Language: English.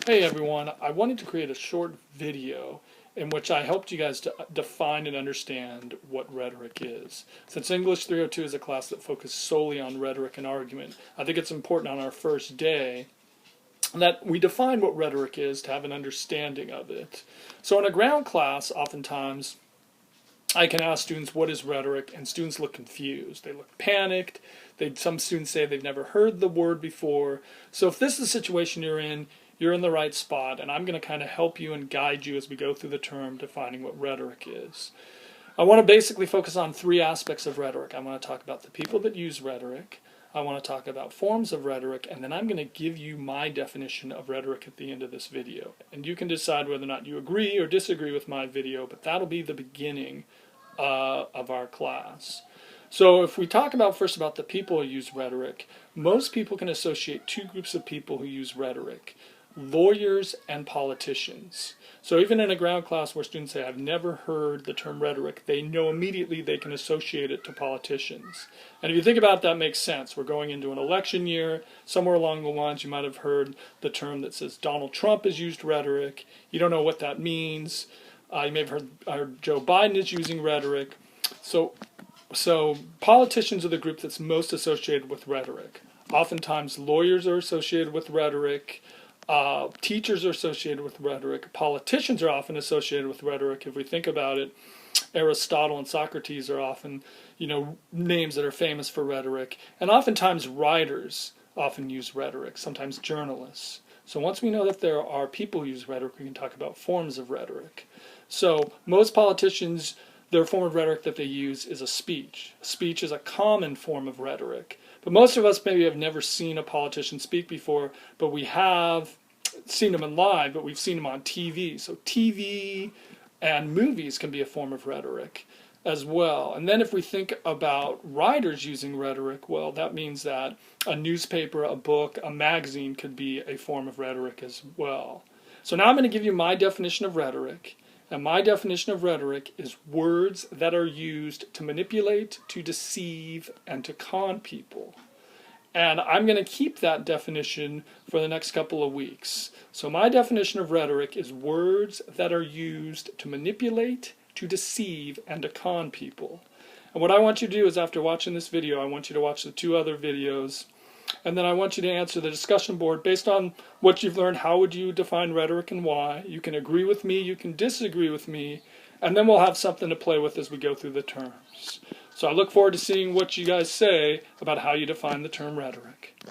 Hey everyone, I wanted to create a short video in which I helped you guys to define and understand what rhetoric is. Since English 302 is a class that focuses solely on rhetoric and argument, I think it's important on our first day that we define what rhetoric is to have an understanding of it. So in a ground class, oftentimes I can ask students what is rhetoric, and students look confused. They look panicked. Some students say they've never heard the word before. So if this is the situation you're in the right spot, and I'm going to kind of help you and guide you as we go through the term defining what rhetoric is. I want to basically focus on three aspects of rhetoric. I want to talk about the people that use rhetoric. I want to talk about forms of rhetoric, and then I'm going to give you my definition of rhetoric at the end of this video. And you can decide whether or not you agree or disagree with my video, but that'll be the beginning of our class. So if we talk first about the people who use rhetoric, most people can associate two groups of people who use rhetoric: lawyers and politicians. So even in a ground class where students say, I've never heard the term rhetoric, they know immediately they can associate it to politicians. And if you think about it, that makes sense. We're going into an election year. Somewhere along the lines you might have heard the term that says Donald Trump has used rhetoric. You don't know what that means. You may have heard Joe Biden is using rhetoric. So politicians are the group that's most associated with rhetoric. Oftentimes lawyers are associated with rhetoric. Teachers are associated with rhetoric. Politicians are often associated with rhetoric. If we think about it, Aristotle and Socrates are often, names that are famous for rhetoric. And oftentimes writers often use rhetoric, sometimes journalists. So once we know that there are people who use rhetoric, we can talk about forms of rhetoric. So most politicians, their form of rhetoric that they use is a speech. Speech is a common form of rhetoric. But most of us maybe have never seen a politician speak before, but we have seen them in live, but we've seen them on TV. So TV and movies can be a form of rhetoric as well. And then if we think about writers using rhetoric, well, that means that a newspaper, a book, a magazine could be a form of rhetoric as well. So now I'm going to give you my definition of rhetoric. And my definition of rhetoric is words that are used to manipulate, to deceive, and to con people. And I'm going to keep that definition for the next couple of weeks. So my definition of rhetoric is words that are used to manipulate, to deceive, and to con people. And what I want you to do is, after watching this video, I want you to watch the two other videos. And then I want you to answer the discussion board based on what you've learned. How would you define rhetoric and why? You can agree with me, you can disagree with me, and then we'll have something to play with as we go through the terms. So I look forward to seeing what you guys say about how you define the term rhetoric.